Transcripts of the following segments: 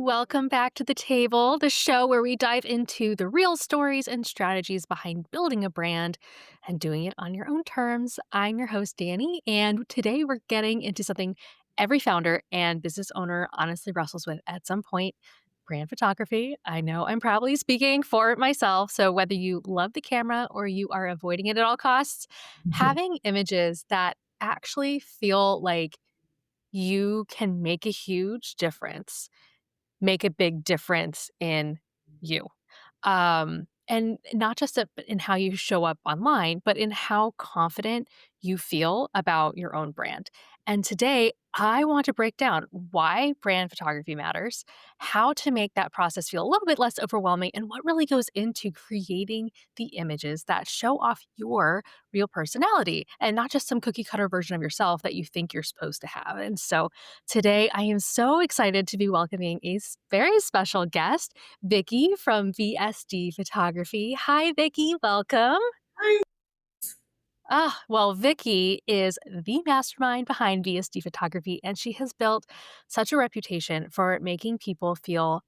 Welcome back to the table, the show where we dive into the real stories and strategies behind building a brand and doing it on your own terms. I'm your host, Dani, and today we're getting into something every founder and business owner honestly wrestles with at some point: brand photography. I know I'm probably speaking for myself, so whether you love the camera or you are avoiding it at all costs, having images that actually feel like you can make a huge difference, make a big difference in you. And not just in how you show up online, but in how confident you feel about your own brand. And today, I want to break down why brand photography matters, how to make that process feel a little bit less overwhelming, and what really goes into creating the images that show off your real personality and not just some cookie cutter version of yourself that you think you're supposed to have. And so today, I am so excited to be welcoming a very special guest, Vicki from VSD Photography. Hi, Vicki. Welcome. Hi. Well, Vicki is the mastermind behind VSD Photography, and she has built such a reputation for making people feel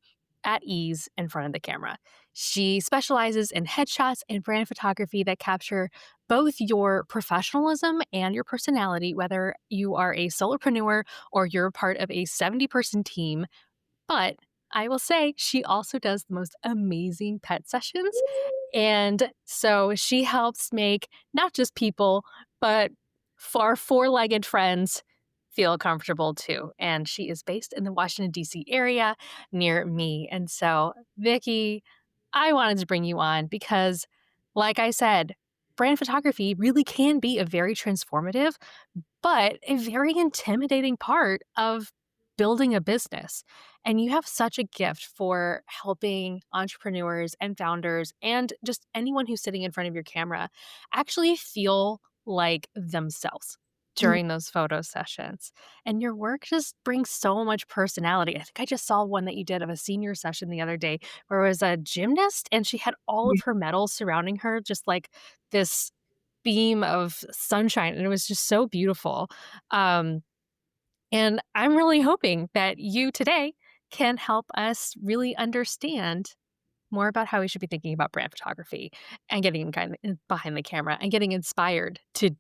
at ease in front of the camera. She specializes in headshots and brand photography that capture both your professionalism and your personality, whether you are a solopreneur or you're part of a 70-person team. But I will say she also does the most amazing pet sessions. And so she helps make not just people, but our four-legged friends feel comfortable too. And she is based in the Washington, D.C. area near me. And so, Vicki, I wanted to bring you on because, like I said, brand photography really can be a very transformative but a very intimidating part of building a business. And you have such a gift for helping entrepreneurs and founders and just anyone who's sitting in front of your camera actually feel like themselves Mm. during those photo sessions. And your work just brings so much personality. I think I just saw one that you did of a senior session the other day where it was a gymnast and she had all of Yeah. her medals surrounding her, just like this beam of sunshine, and it was just so beautiful. Um, and I'm really hoping that you today can help us really understand more about how we should be thinking about brand photography and getting kind of behind the camera and getting inspired to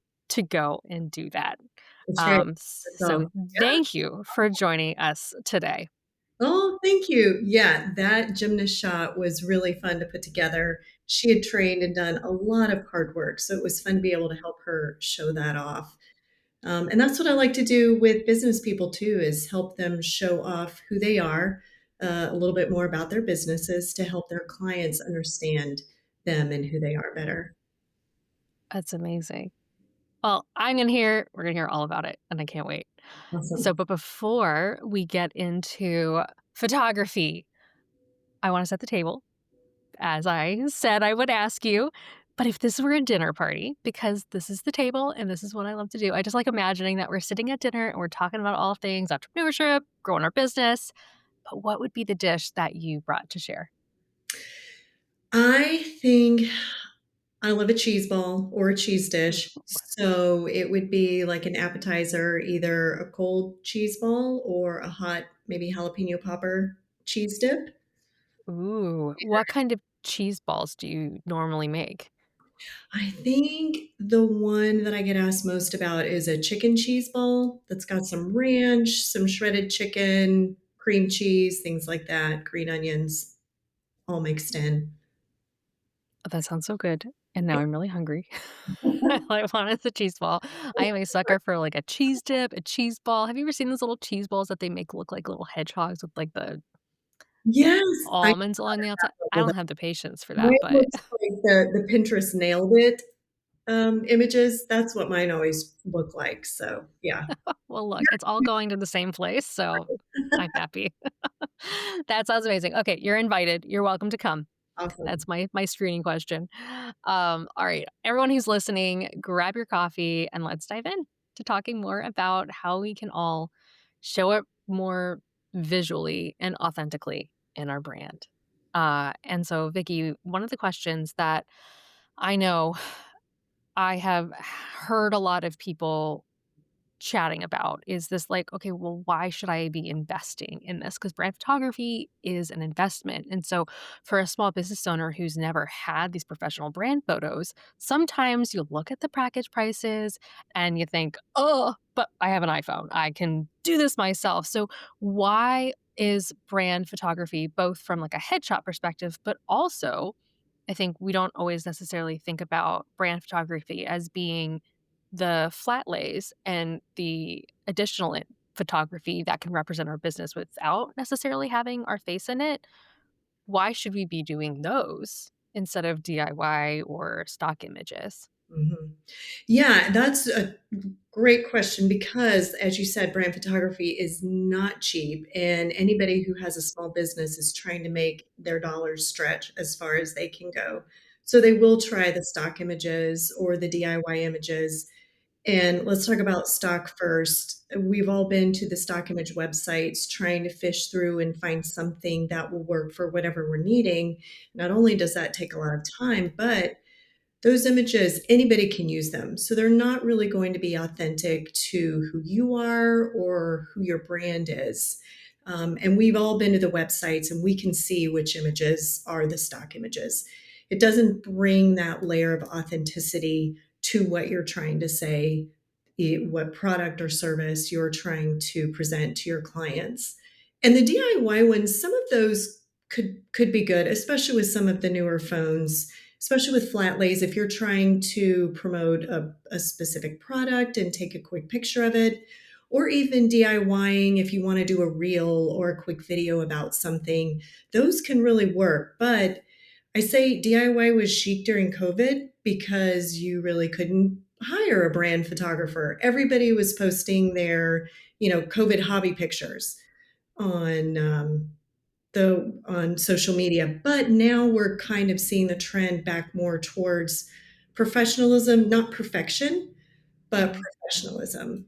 go and do that. That's great. That's So all. Yeah. thank you for joining us today. Oh, thank you. Yeah, that gymnast shot was really fun to put together. She had trained and done a lot of hard work, so it was fun to be able to help her show that off. And that's what I like to do with business people too, is help them show off who they are, a little bit more about their businesses to help their clients understand them and who they are better. That's amazing. Well, we're gonna hear all about it, and I can't wait. So, Awesome. but before we get into photography, I want to set the table, as I said I would ask you. But if this were a dinner party, because this is the table and this is what I love to do, I just like imagining that we're sitting at dinner and we're talking about all things entrepreneurship, growing our business. But what would be the dish that you brought to share? I think I love a cheese ball or a cheese dish. So it would be like an appetizer, either a cold cheese ball or a hot, maybe jalapeno popper cheese dip. Ooh, what kind of cheese balls do you normally make? I think the one that I get asked most about is a chicken cheese ball that's got some ranch, some shredded chicken, cream cheese, things like that, green onions, all mixed in. Oh, that sounds so good. And now I'm really hungry. I wanted the cheese ball. I am a sucker for like a cheese dip, a cheese ball. Have you ever seen those little cheese balls that they make look like little hedgehogs with like the Yes, I almonds along the outside? I don't have the patience for that, mine but looks like the Pinterest nailed it images. That's what mine always look like. So yeah, well, look, it's all going to the same place, so I'm happy. That sounds amazing. Okay, you're invited. You're welcome to come. awesome. That's my screening question. All right, everyone who's listening, grab your coffee and let's dive in to talking more about how we can all show it more visually and authentically in our brand. And so, Vicki, one of the questions that I know I have heard a lot of people chatting about is this like, okay, well, why should I be investing in this? Because brand photography is an investment. And so, for a small business owner who's never had these professional brand photos, sometimes you look at the package prices and you think, oh, but I have an iPhone. I can do this myself. So, why is brand photography both from like a headshot perspective, but also I think we don't always necessarily think about brand photography as being the flat lays and the additional photography that can represent our business without necessarily having our face in it. Why should we be doing those instead of DIY or stock images? Mhm. Yeah, that's a great question because, as you said, brand photography is not cheap, and anybody who has a small business is trying to make their dollars stretch as far as they can go. So they will try the stock images or the DIY images. And let's talk about stock first. We've all been to the stock image websites trying to fish through and find something that will work for whatever we're needing. Not only does that take a lot of time, but those images, anybody can use them. So they're not really going to be authentic to who you are or who your brand is. And we've all been to the websites and we can see which images are the stock images. It doesn't bring that layer of authenticity to what you're trying to say, what product or service you're trying to present to your clients. And the DIY ones, some of those could be good, especially with some of the newer phones, especially with flat lays. If you're trying to promote a specific product and take a quick picture of it, or even DIYing if you want to do a reel or a quick video about something, those can really work. But I say DIY was chic during COVID because you really couldn't hire a brand photographer. Everybody was posting their, COVID hobby pictures on on social media. But now we're kind of seeing the trend back more towards professionalism, not perfection, but Mhm. professionalism.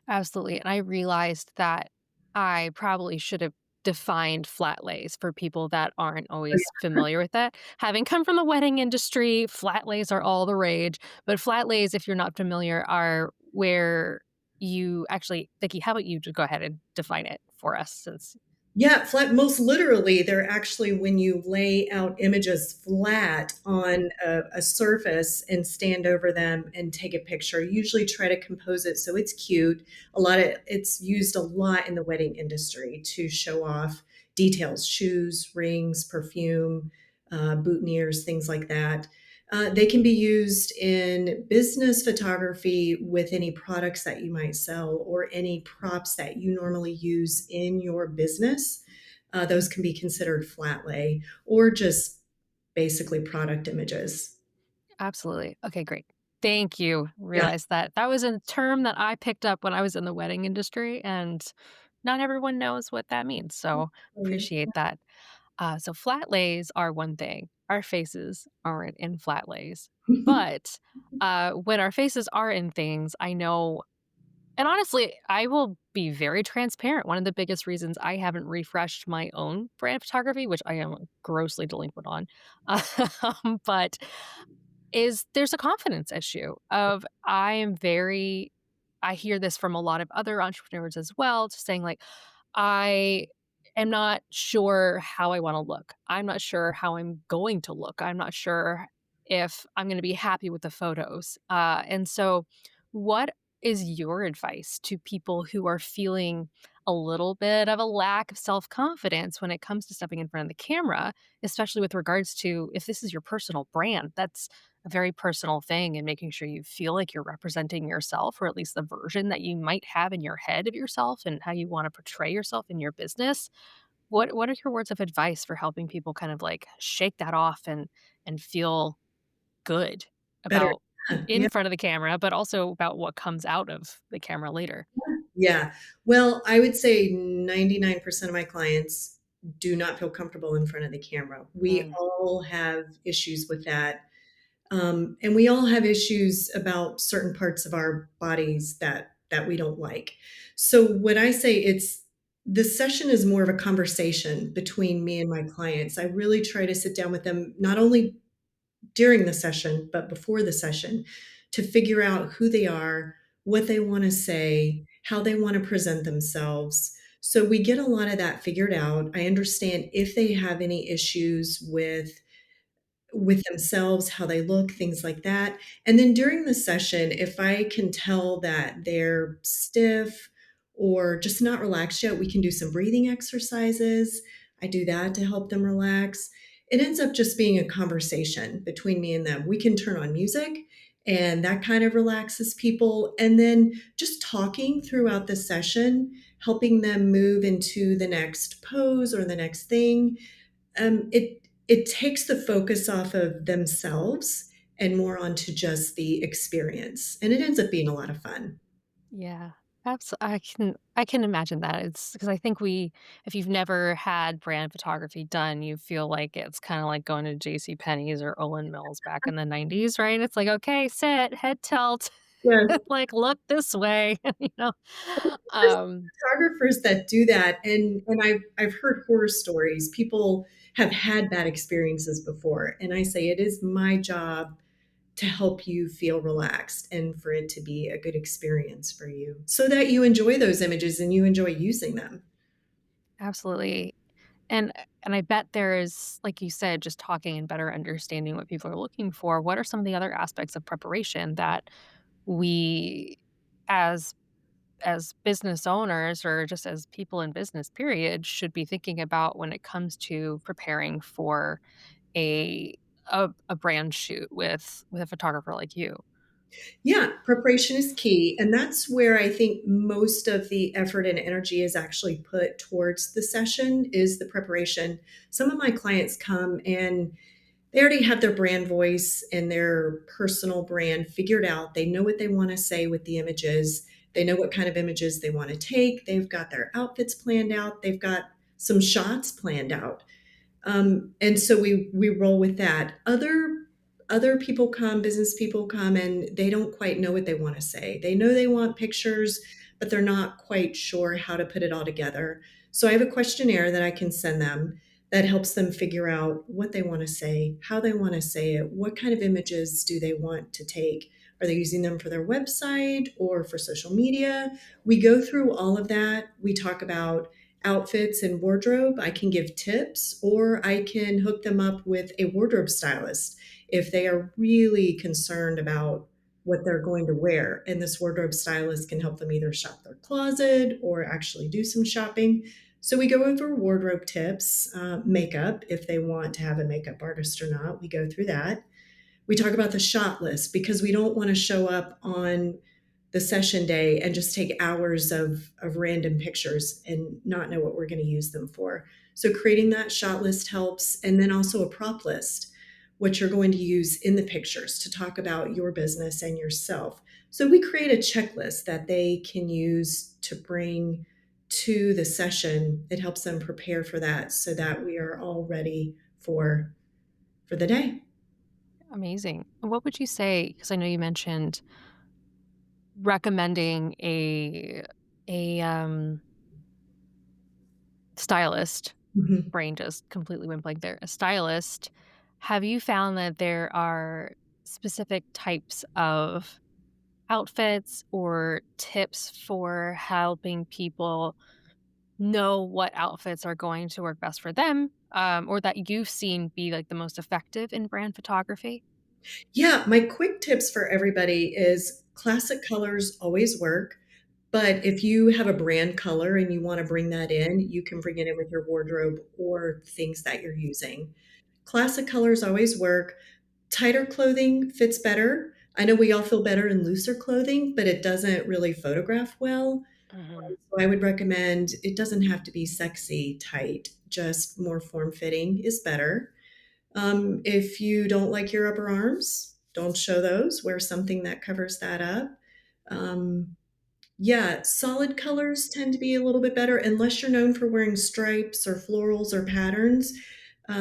Absolutely. And I realized that I probably should have defined flat lays for people that aren't Oh, always familiar with that. Having come from the wedding industry, flat lays are all the rage. But flat lays, if you're not familiar, are where you actually, Vicki, how about you just go ahead and define it for us since Yeah, flat, most literally, they're actually when you lay out images flat on a surface and stand over them and take a picture. Usually try to compose it so it's cute. It's used a lot in the wedding industry to show off details, shoes, rings, perfume, boutonnieres, things like that. They can be used in business photography with any products that you might sell or any props that you normally use in your business. Those can be considered flat lay or just basically product images. absolutely. Okay, great. Thank you. Yeah. Realize that that was a term that I picked up when I was in the wedding industry, and not everyone knows what that means. So Oh, yeah. appreciate that. So flat lays are one thing. Our faces aren't in flat lays. But when our faces are in things, I know, and honestly, I will be very transparent. One of the biggest reasons I haven't refreshed my own brand photography, which I am grossly delinquent on, but is there's a confidence issue of I hear this from a lot of other entrepreneurs as well, just saying like, I am not sure how I wanna look. I'm not sure how I'm going to look. I'm not sure if I'm gonna be happy with the photos. And so what is your advice to people who are feeling a little bit of a lack of self-confidence when it comes to stepping in front of the camera, especially with regards to if this is your personal brand? That's a very personal thing, and making sure you feel like you're representing yourself, or at least the version that you might have in your head of yourself and how you want to portray yourself in your business. What are your words of advice for helping people kind of like shake that off and feel good Better. about in Yeah. front of the camera, but also about what comes out of the camera later? Yeah. Well, I would say 99% of my clients do not feel comfortable in front of the camera. We Mm, all have issues with that. And we all have issues about certain parts of our bodies that we don't like. So when I say the session is more of a conversation between me and my clients. I really try to sit down with them not only during the session but before the session to figure out who they are, what they want to say, how they want to present themselves. So we get a lot of that figured out. I understand if they have any issues with themselves, how they look, things like that. And then during the session, if I can tell that they're stiff or just not relaxed yet, we can do some breathing exercises. I do that to help them relax. It ends up just being a conversation between me and them. We can turn on music and that kind of relaxes people. And then just talking throughout the session, helping them move into the next pose or the next thing, it takes the focus off of themselves and more onto just the experience, and it ends up being a lot of fun. Yeah. I can imagine that. It's because I think if you've never had brand photography done, you feel like it's kinda like going to JCPenney's or Olin Mills back in the '90s, right? It's like, "Okay, sit, head tilt, Yes, like, look this way," you know? there's Um, photographers that do that, and I've heard horror stories. People have had bad experiences before, and I say it is my job to help you feel relaxed and for it to be a good experience for you so that you enjoy those images and you enjoy using them. Absolutely. And I bet there is, like you said, just talking and better understanding what people are looking for. What are some of the other aspects of preparation that we as business owners or just as people in business period should be thinking about when it comes to preparing for a a brand shoot with a photographer like you? Yeah, preparation is key. And that's where I think most of the effort and energy is actually put towards the session is the preparation. Some of my clients come and they already have their brand voice and their personal brand figured out. They know what they want to say with the images. They know what kind of images they want to take. They've got their outfits planned out. They've got some shots planned out. And so we roll with that. Other people come, business people come, and they don't quite know what they want to say. They know they want pictures, but they're not quite sure how to put it all together. So I have a questionnaire that I can send them that helps them figure out what they want to say, how they want to say it, what kind of images do they want to take. Are they using them for their website or for social media? We go through all of that. We talk about outfits and wardrobe. I can give tips or I can hook them up with a wardrobe stylist if they are really concerned about what they're going to wear. And this wardrobe stylist can help them either shop their closet or actually do some shopping. So we go over wardrobe tips, makeup, if they want to have a makeup artist or not. We go through that. We talk about the shot list because we don't want to show up on the session day and just take hours of random pictures and not know what we're going to use them for. So creating that shot list helps. And then also a prop list, what you're going to use in the pictures to talk about your business and yourself. So we create a checklist that they can use to bring to the session. It helps them prepare for that so that we are all ready for the day. Amazing. What would you say, because I know you mentioned recommending a stylist. Mhm. Brain just completely went blank there. A stylist. Have you found that there are specific types of outfits or tips for helping people know what outfits are going to work best for them, or that you've seen be, like, the most effective in brand photography? Yeah, my quick tips for everybody is classic colors always work, but if you have a brand color and you wanna bring that in, you can bring it in with your wardrobe or things that you're using. Classic colors always work. Tighter clothing fits better. I know we all feel better in looser clothing, but it doesn't really photograph well. Mhm. So I would recommend it doesn't have to be sexy tight, just more form-fitting is better. If you don't like your upper arms, don't show those. Wear something that covers that up. Um, yeah, solid colors tend to be a little bit better unless you're known for wearing stripes or florals or patterns.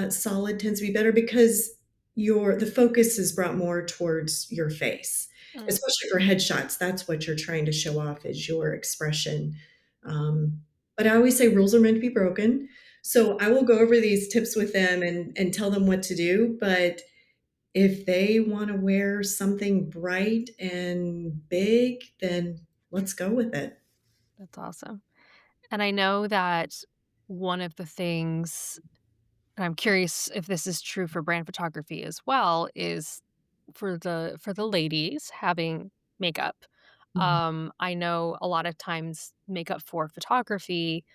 Solid tends to be better because the focus is brought more towards your face, Mm. especially for headshots. That's what you're trying to show off is your expression. Um, but I always say rules are meant to be broken. So I will go over these tips with them and tell them what to do. But If they wanna wear something bright and big, then let's go with it. That's awesome. And I know that one of the things, and I'm curious if this is true for brand photography as well, is for the ladies having makeup. Mhm, I know a lot of times makeup for photography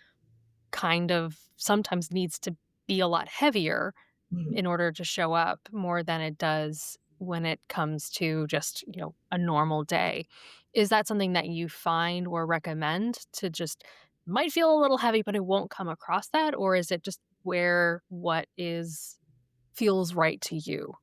kind of sometimes needs to be a lot heavier mhm. in order to show up more than it does when it comes to just, a normal day. Is that something that you find or recommend to just might feel a little heavy, but it won't come across that? Or is it just where what is feels right to you?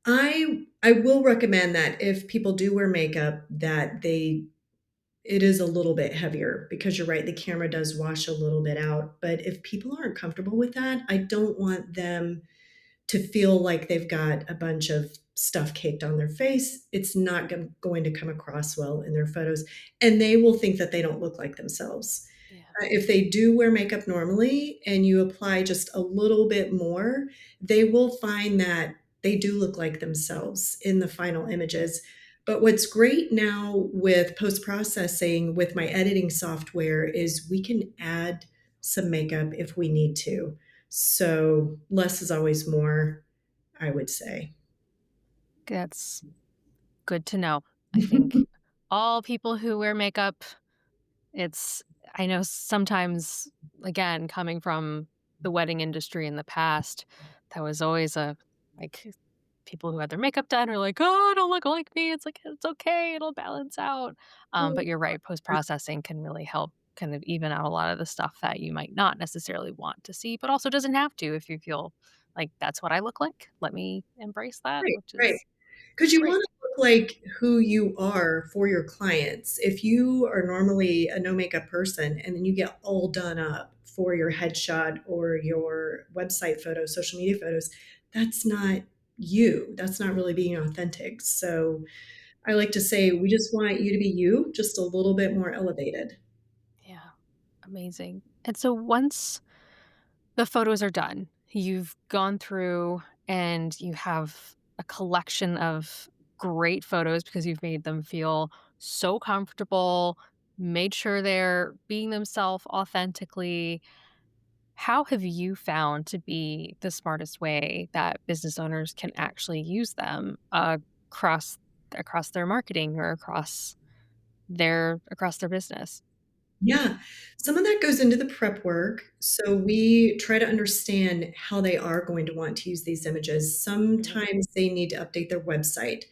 I will recommend that if people do wear makeup, that it is a little bit heavier because you're right, the camera does wash a little bit out, but if people aren't comfortable with that, I don't want them to feel like they've got a bunch of stuff caked on their face. It's not going to come across well in their photos, and they will think that they don't look like themselves. Yeah. If they do wear makeup normally and you apply just a little bit more, they will find that they do look like themselves in the final images. But what's great now with post processing with my editing software is we can add some makeup if we need to. So less is always more, I would say. That's good to know. I think all people who wear makeup, it's I know sometimes, again, coming from the wedding industry in the past, that was always like, people who had their makeup done are like, "Oh, don't look like me." It's like, "It's okay, it'll balance out." But you're right, post-processing can really help kind of even out a lot of the stuff that you might not necessarily want to see, but also doesn't have to if you feel like, "That's what I look like. Let me embrace that," Right, which right. is 'Cause you great. wanna look like who you are for your clients. If you are normally a no makeup person and then you get all done up for your headshot or your website photos, social media photos, that's not you. That's not really being authentic. So, I like to say, we just want you to be you, just a little bit more elevated. Yeah, amazing. And so once the photos are done, you've gone through and you have a collection of great photos because you've made them feel so comfortable, made sure they're being themselves authentically. How have you found to be the smartest way that business owners can actually use them across across their marketing or across their business? Yeah, some of that goes into the prep work. So we try to understand how they are going to want to use these images. Mhm. Sometimes they need to update their website.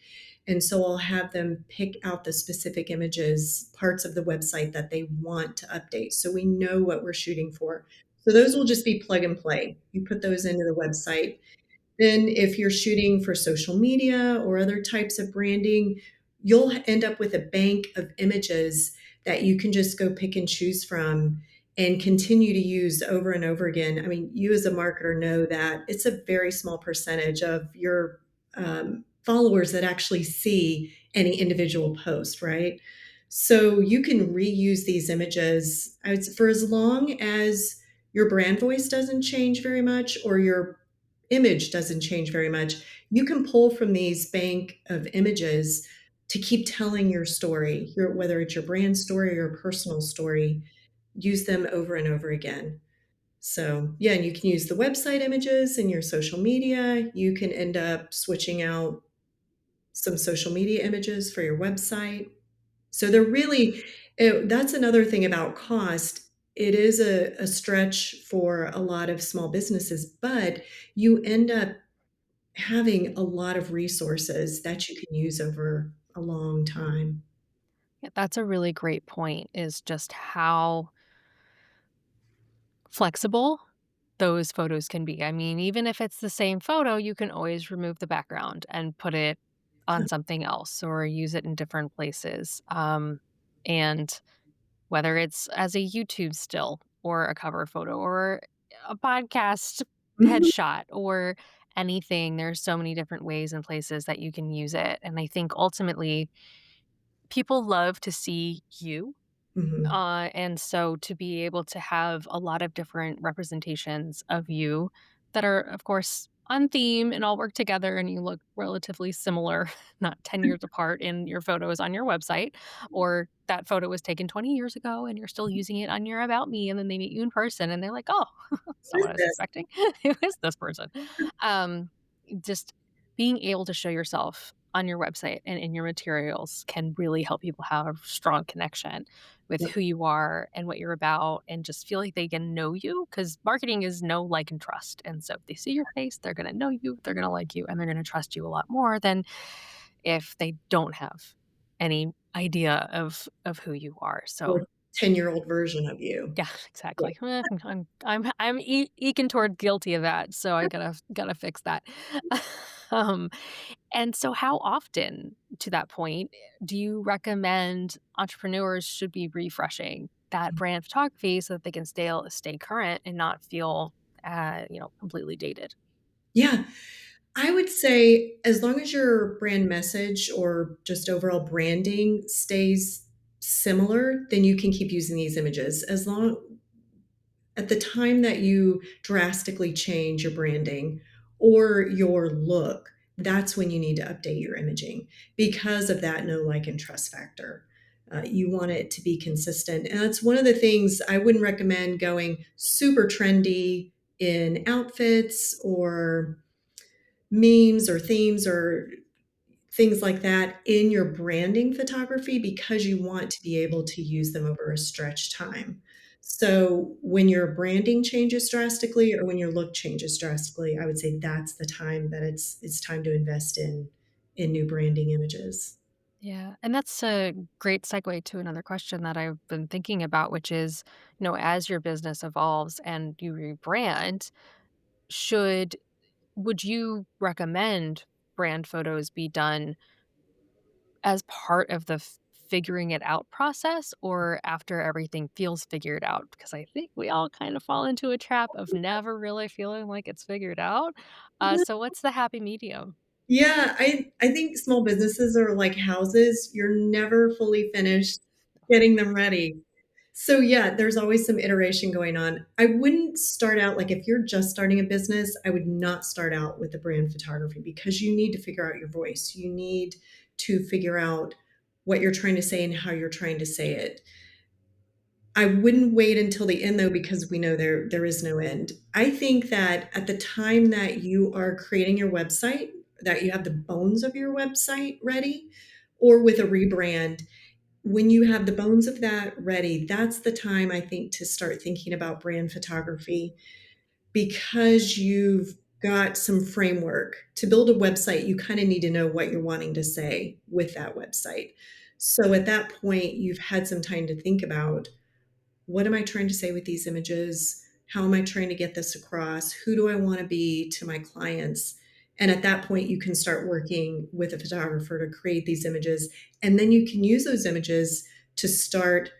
And so I'll have them pick out the specific images, parts of the website that they want to update. So we know what we're shooting for. So those will just be plug and play. You put those into the website. Then, if you're shooting for social media or other types of branding, you'll end up with a bank of images that you can just go pick and choose from and continue to use over and over again. I mean, you as a marketer know that it's a very small percentage of your followers that actually see any individual post, right? So you can reuse these images for as long as your brand voice doesn't change very much or your image doesn't change very much. You can pull from these bank of images to keep telling your story, whether it's your brand story or your personal story, use them over and over again. So, yeah, and you can use the website images in your social media. You can end up switching out some social media images for your website. So they're really that's another thing about cost. It is a stretch for a lot of small businesses, but you end up having a lot of resources that you can use over a long time. Yeah, that's a really great point, is just how flexible those photos can be. I mean, even if it's the same photo, you can always remove the background and put it on something else or use it in different places. And whether it's as a YouTube still or a cover photo or a podcast Mhm, headshot or anything, there's so many different ways and places that you can use it. And I think ultimately people love to see you. mhm. And so to be able to have a lot of different representations of you that are, of course, on theme and all work together and you look relatively similar, not 10 years apart in your photos on your website, or that photo was taken 20 years ago and you're still using it on your About Me, and then they meet you in person and they're like, "Oh, that's not What what is I was this? expecting. Who is this person?" Um, just being able to show yourself on your website and in your materials can really help people have a strong connection with Yep. who you are and what you're about and just feel like they can know you, because marketing is know, like, and trust. And so if they see your face, they're going to know you, they're going to like you, and they're going to trust you a lot more than if they don't have any idea of who you are. So Or 10-year-old version of you. yeah, Yeah. exactly. I'm eking toward guilty of that, so I gotta fix that. um, and so how often, to that point, do you recommend entrepreneurs should be refreshing that brand photography so that they can stay current and not feel, completely dated? Yeah. I would say as long as your brand message or just overall branding stays similar, then you can keep using these images. As long at the time that you drastically change your branding or your look, that's when you need to update your imaging because of that know, like, and trust factor. You want it to be consistent. And that's one of the things I wouldn't recommend going super trendy in outfits or memes or themes or things like that in your branding photography because you want to be able to use them over a stretch time. So when your branding changes drastically or when your look changes drastically, I would say that's the time that it's time to invest in new branding images. Yeah, and that's a great segue to another question that I've been thinking about, which is, as your business evolves and you rebrand, should would you recommend brand photos be done as part of the figuring it out process, or after everything feels figured out? Because I think we all kind of fall into a trap of never really feeling like it's figured out. So what's the happy medium? Yeah, I think small businesses are like houses. You're never fully finished getting them ready. So, yeah, there's always some iteration going on. I wouldn't start out like, if you're just starting a business, I would not start out with the brand photography because you need to figure out your voice. You need to figure out what you're trying to say and how you're trying to say it. I wouldn't wait until the end though, because we know there is no end. I think that at the time that you are creating your website, that you have the bones of your website ready, or with a rebrand, when you have the bones of that ready, that's the time I think to start thinking about brand photography because you've got some framework. To build a website, you kind of need to know what you're wanting to say with that website. So at that point, you've had some time to think about, what am I trying to say with these images? How am I trying to get this across? Who do I want to be to my clients? And at that point, you can start working with a photographer to create these images. And then you can use those images to start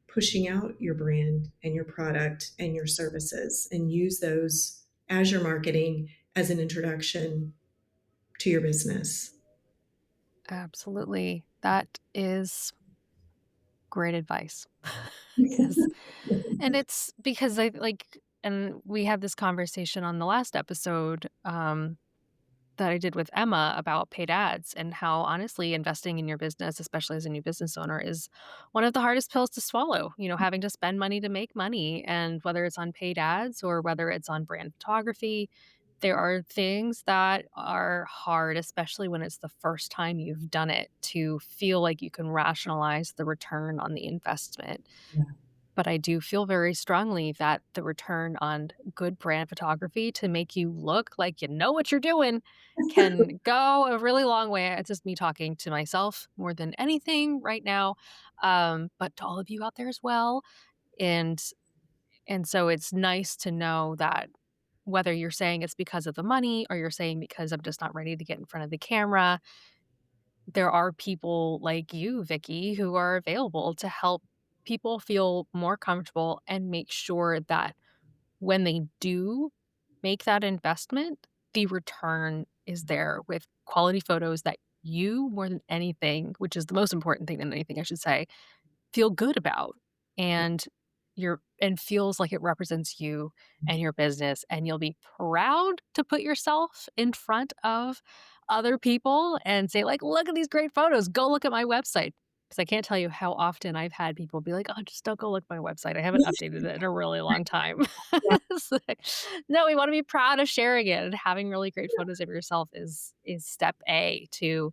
pushing out your brand and your product and your services and use those as your marketing, as an introduction to your business. Absolutely. That is great advice. 'Cause and it's because I like and we had this conversation on the last episode, that I did with Emma about paid ads and how honestly investing in your business, especially as a new business owner, is one of the hardest pills to swallow, having to spend money to make money. And whether it's on paid ads or whether it's on brand photography, there are things that are hard, especially when it's the first time you've done it, to feel like you can rationalize the return on the investment. But I do feel very strongly that the return on good brand photography to make you look like you know what you're doing can go a really long way. It's just me talking to myself more than anything right now, but to all of you out there as well. And and so it's nice to know that whether you're saying it's because of the money or you're saying because I'm just not ready to get in front of the camera, there are people like you, Vicky, who are available to help people feel more comfortable and make sure that when they do make that investment, the return is there with quality photos that you, more than anything, which is the most important thing than anything I should say, feel good about. And your and feels like it represents you and your business, and you'll be proud to put yourself in front of other people and say like, "Look at these great photos. Go look at my website." Because I can't tell you how often I've had people be like, "Oh, just don't go look at my website. I haven't updated it in a really long time." Yeah, It's like, no, we wanna be proud of sharing it, and having really great photos of yourself is step A to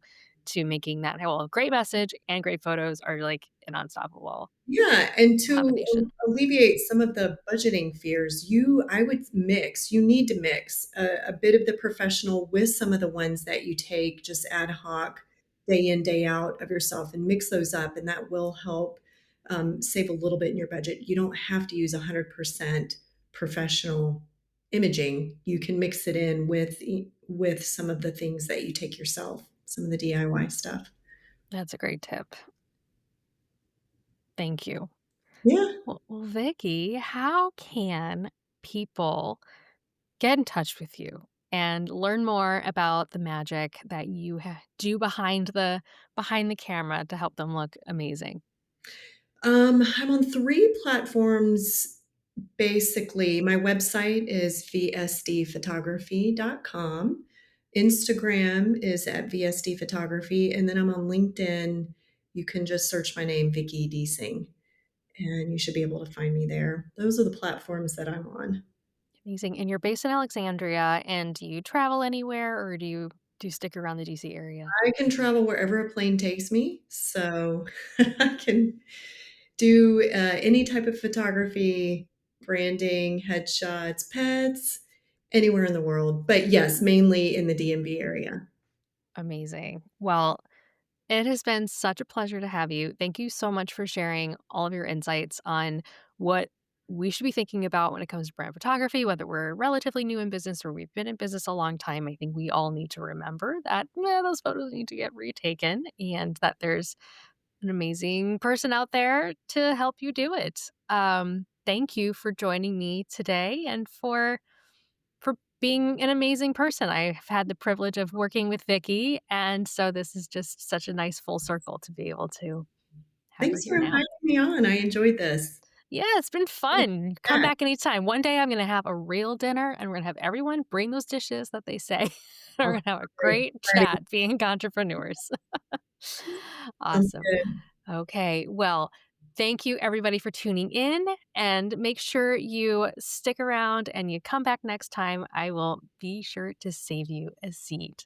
making that well, a great message and great photos are like an unstoppable yeah, and to combination. alleviate some of the budgeting fears, I would mix. You need to mix a bit of the professional with some of the ones that you take just ad hoc, day in, day out of yourself, and mix those up, and that will help save a little bit in your budget. You don't have to use 100% professional imaging. You can mix it in with some of the things that you take yourself, some of the DIY stuff. That's a great tip. Thank you. Yeah. Well, Vicky, how can people get in touch with you and learn more about the magic that you do behind the camera to help them look amazing? I'm on 3 platforms. Basically, my website is vsdphotography.com. Instagram is at VSD Photography, and then I'm on LinkedIn. You can just search my name, Vicki Deasing, and you should be able to find me there. Those are the platforms that I'm on. Amazing. And you're based in Alexandria, and do you travel anywhere, or do you stick around the DC area? I can travel wherever a plane takes me, so I can do, any type of photography, branding, headshots, pets, anywhere in the world. But yes, mainly in the DMV area. Amazing. Well, it has been such a pleasure to have you. Thank you so much for sharing all of your insights on what we should be thinking about when it comes to brand photography, whether we're relatively new in business or we've been in business a long time. I think we all need to remember that those photos need to get retaken and that there's an amazing person out there to help you do it. Thank you for joining me today and for being an amazing person. I've had the privilege of working with Vicky, and so this is just such a nice full circle to be able to have her Thanks for here now. inviting me on. I enjoyed this. Yeah, it's been fun. Come Yeah. back anytime. One day I'm gonna have a real dinner and we're gonna have everyone bring those dishes that they say. We're I'll gonna have a ready. great chat being entrepreneurs. Sounds Awesome. good. Okay. Well, thank you everybody for tuning in and make sure you stick around and you come back next time. I will be sure to save you a seat.